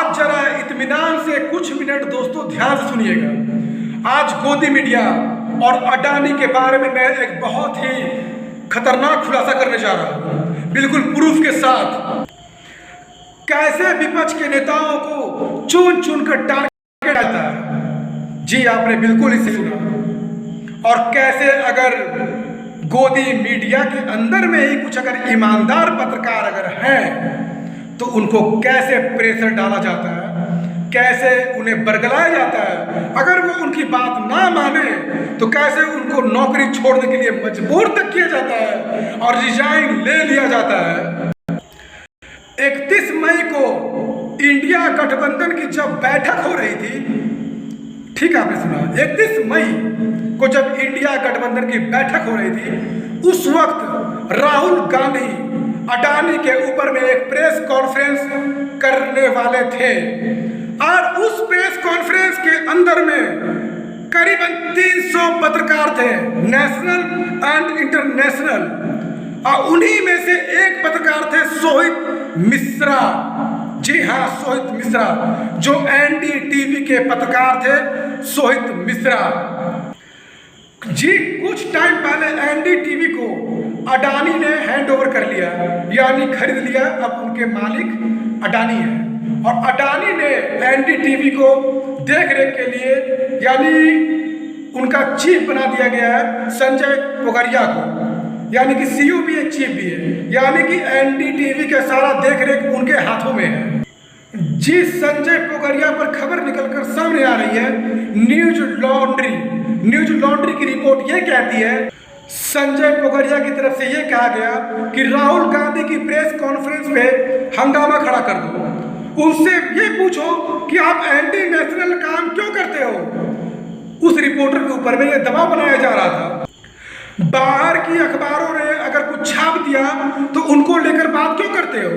आज जरा इत्मीनान से कुछ मिनट दोस्तों ध्यान से सुनिएगा। आज गोदी मीडिया और अडानी के बारे में मैं एक बहुत ही खतरनाक खुलासा करने जा रहा हूं, बिल्कुल प्रूफ के साथ। कैसे विपक्ष के नेताओं को चुन चुन कर टारगेट डालता है। जी आपने बिल्कुल इसे सुना। और कैसे अगर गोदी मीडिया के अंदर में ही कुछ अगर ईमानदार पत्रकार अगर हैं तो उनको कैसे प्रेशर डाला जाता है, कैसे उन्हें बरगलाया जाता है। अगर वो उनकी बात ना माने तो कैसे उनको नौकरी छोड़ने के लिए मजबूर तक किया जाता है और रिजाइन ले लिया जाता है। 31 मई को इंडिया गठबंधन की जब बैठक हो रही थी, ठीक है आपने सुना, 31 मई को जब इंडिया गठबंधन की बैठक हो रही थी, उस वक्त राहुल गांधी अडानी के ऊपर में एक प्रेस कॉन्फ्रेंस करने वाले थे और उस प्रेस कॉन्फ्रेंस के अंदर में करीबन 300 पत्रकार थे, नेशनल एंड इंटरनेशनल। और उन्हीं में से एक पत्रकार थे सोहित मिश्रा। जी हाँ, सोहित मिश्रा, जो एनडीटीवी के पत्रकार थे, सोहित मिश्रा जी। कुछ टाइम पहले एनडीटीवी को अडानी ने हैंड ओवर कर लिया, यानी खरीद लिया। अब उनके मालिक अडानी है और अडानी ने एनडीटीवी को देख रेख के लिए यानी उनका चीफ बना दिया गया है संजय पोगरिया को, यानी कि सीईओ भी है, चीफ भी है, यानी कि एनडीटीवी का सारा देख रेख उनके हाथों में है। जिस संजय पोगरिया पर खबर निकलकर सामने आ रही है, न्यूज लॉन्ड्री की रिपोर्ट ये कहती है, संजय पोगरिया की तरफ से ये कहा गया कि राहुल गांधी की प्रेस कॉन्फ्रेंस पे हंगामा खड़ा कर दो, उनसे ये पूछो कि आप एंटी नेशनल काम क्यों करते हो। उस रिपोर्टर के ऊपर में ये दबाव बनाया जा रहा था। बाहर की अखबारों ने अगर कुछ छाप दिया तो उनको लेकर बात क्यों करते हो,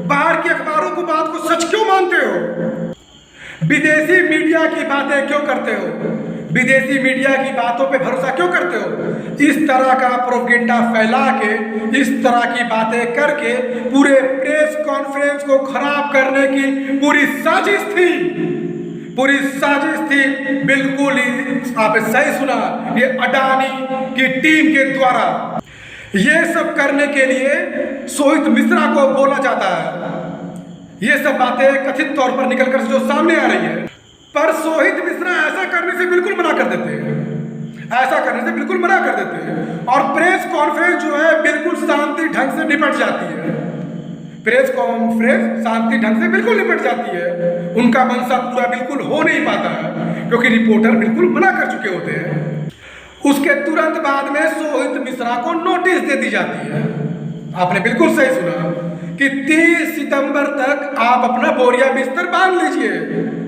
बाहर की अखबारों को बात को सच क्यों मानते हो, विदेशी मीडिया की बातें क्यों करते हो, विदेशी मीडिया की बातों पे भरोसा क्यों करते हो। इस तरह का प्रोपेगेंडा फैला के, इस तरह की बातें करके पूरे प्रेस कॉन्फ्रेंस को खराब करने की पूरी साजिश थी, बिल्कुल ही आपने सही सुना। ये अडानी की टीम के द्वारा ये सब करने के लिए सोहित मिश्रा को बोला जाता है। ये सब बातें कथित तौर पर निकलकर जो सामने आ रही है, पर सोहित मिश्रा ऐसा करने से बिल्कुल मना कर देते हैं, और प्रेस कॉन्फ्रेंस जो है बिल्कुल शांति ढंग से निपट जाती है। प्रेस कॉन्फ्रेंस शांति ढंग से बिल्कुल निपट जाती है। उनका मनसा पूरा बिल्कुल हो नहीं पाता है क्योंकि रिपोर्टर बिल्कुल मना कर चुके होते हैं। उसके तुरंत बाद में सोहित मिश्रा को नोटिस दे दी जाती है। आपने बिल्कुल सही सुना कि 30 सितंबर तक आप अपना बोरिया बिस्तर बांध लीजिए।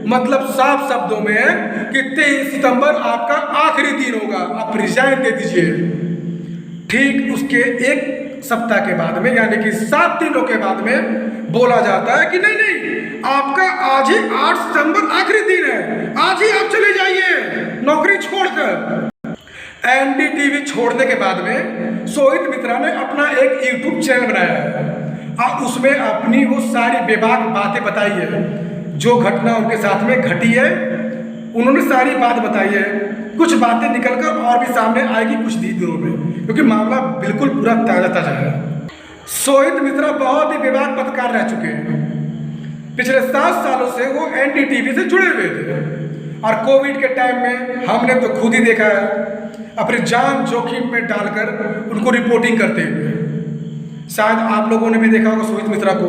मतलब साफ शब्दों में है कि 23 सितंबर आपका आखिरी दिन होगा, आप रिजाइन दे दीजिए। ठीक उसके एक सप्ताह के बाद में, यानी कि 7 दिनों के बाद में बोला जाता है कि नहीं, आपका आज ही 8 सितंबर आखिरी दिन है, आज ही आप चले जाइए नौकरी छोड़कर। एनडीटीवी छोड़ने के बाद में सोहित मिश्रा ने अपना एक यूट्यूब चैनल बनाया है और उसमें अपनी वो सारी बेबाक बातें बताई है, जो घटना उनके साथ में घटी है उन्होंने सारी बात बताई है। कुछ बातें निकलकर और भी सामने आएगी कुछ दिनों में, क्योंकि मामला बिल्कुल पूरा ताजा है। सोहित मिश्रा बहुत ही बेबाक पत्रकार रह चुके हैं। पिछले 7 सालों से वो एनडीटीवी से जुड़े हुए थे और कोविड के टाइम में हमने तो खुद ही देखा है अपनी जान जोखिम में डालकर उनको रिपोर्टिंग करते हुए। शायद आप लोगों ने भी देखा होगा सोहित मिश्रा को,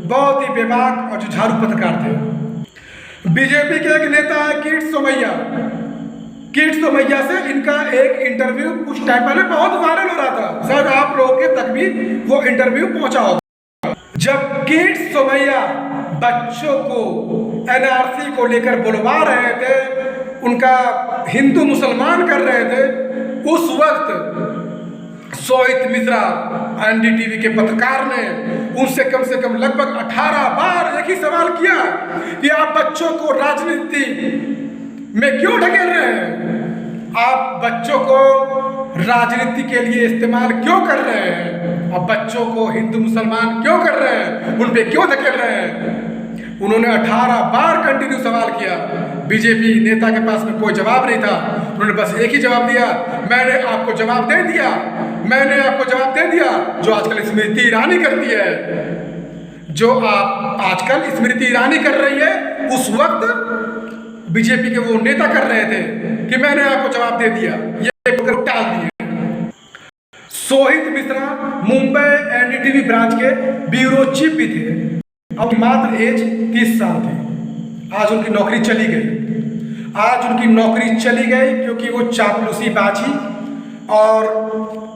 बहुत ही बेबाक और जुझारू पत्रकार थे। बीजेपी के एक नेता है किट सोमैया से इनका एक इंटरव्यू कुछ टाइम पहले बहुत वायरल हो रहा था। शायद आप लोगों के तक भी वो इंटरव्यू पहुंचा होगा। जब किट सोमैया बच्चों को एनआरसी को लेकर बुलवा रहे थे, उनका हिंदू मुसलमान कर रहे थे, उस वक्त सोहित मिश्रा एनडीटीवी के पत्रकार ने उनसे कम से कम लगभग 18 बार एक ही सवाल किया कि आप बच्चों को राजनीति में क्यों ढकेल रहे हैं, आप बच्चों को राजनीति के लिए इस्तेमाल क्यों कर रहे हैं, आप बच्चों को हिंदू मुसलमान क्यों कर रहे हैं, उन पे क्यों धकेल रहे हैं। उन्होंने 18 बार कंटिन्यू सवाल किया, बीजेपी नेता के पास में कोई जवाब नहीं था। उन्होंने बस एक ही जवाब दिया, मैंने आपको जवाब दे दिया, मैंने आपको जवाब दे दिया। जो आजकल स्मृति ईरानी करती है, जो आप आजकल स्मृति ईरानी कर रही है, उस वक्त बीजेपी के वो नेता कर रहे थे कि मैंने आपको जवाब दे दिया, ये टाल दिए। सोहित मिश्रा मुंबई एनडीटीवी ब्रांच के ब्यूरो चीफ भी थे और मात्र एज 30 साल थी। आज उनकी नौकरी चली गई, आज उनकी नौकरी चली गई क्योंकि वो चापलूसी बाजी और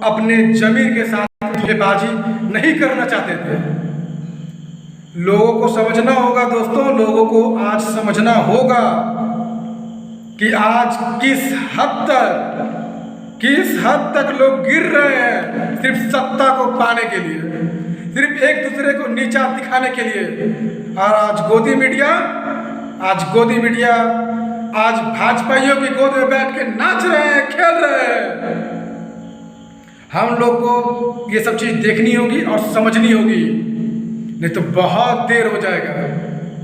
अपने जमीर के साथ धोखेबाजी नहीं करना चाहते थे। लोगों को समझना होगा दोस्तों, लोगों को आज समझना होगा कि आज किस हद तक लोग गिर रहे हैं सिर्फ सत्ता को पाने के लिए, सिर्फ एक दूसरे को नीचा दिखाने के लिए। और आज गोदी मीडिया आज भाजपाइयों की गोद में बैठ के नाच रहे हैं, खेल रहे हैं। हम लोग को ये सब चीज़ देखनी होगी और समझनी होगी, नहीं तो बहुत देर हो जाएगा,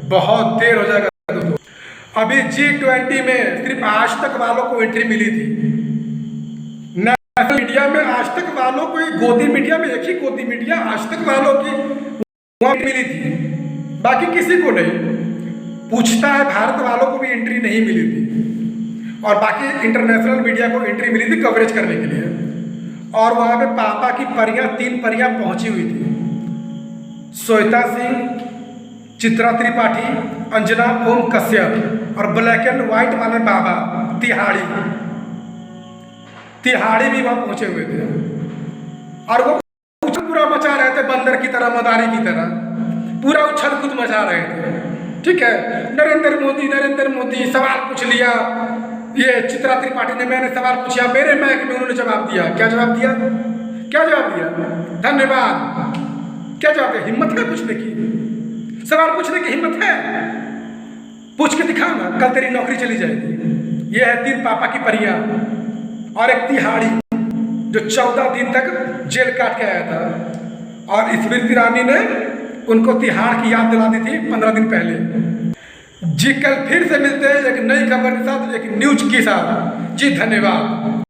बहुत देर हो जाएगा दोस्तों। अभी G20 में सिर्फ आज तक वालों को एंट्री मिली थी। नेशनल मीडिया में आज तक वालों को, गोदी मीडिया में एक ही गोदी मीडिया आज तक वालों की वहाँ मिली थी, बाकी किसी को नहीं। पूछता है भारत वालों को भी एंट्री नहीं मिली थी और बाकी इंटरनेशनल मीडिया को एंट्री मिली थी कवरेज करने के लिए। और वहाँ पे पापा की परियां, 3 परियां पहुंची हुई थी, श्वेता सिंह, चित्रा त्रिपाठी, अंजना ओम कश्यप और ब्लैक एंड व्हाइट वाले बाबा तिहाड़ी भी वहां पहुंचे हुए थे। और वो उछल पूरा मचा रहे थे, बंदर की तरह, मदारी की तरह पूरा उछल कूद मचा रहे थे। ठीक है, नरेंद्र मोदी सवाल पूछ लिया, ये चित्रा त्रिपाठी ने, मैंने सवाल पूछा मेरे माइक में, उन्होंने जवाब दिया। क्या जवाब दिया? धन्यवाद। क्या जवाब है? हिम्मत है पूछने की? सवाल पूछने की हिम्मत है? पूछ के दिखा ना, कल तेरी नौकरी चली जाएगी। ये है 3 पापा की परियां और एक तिहाड़ी जो 14 दिन तक जेल काट के आया था। और स्मृति ईरानी ने उनको तिहाड़ की याद दिला दी थी 15 दिन पहले। जी कल फिर से मिलते हैं एक नई खबर के साथ, एक न्यूज के साथ। जी धन्यवाद।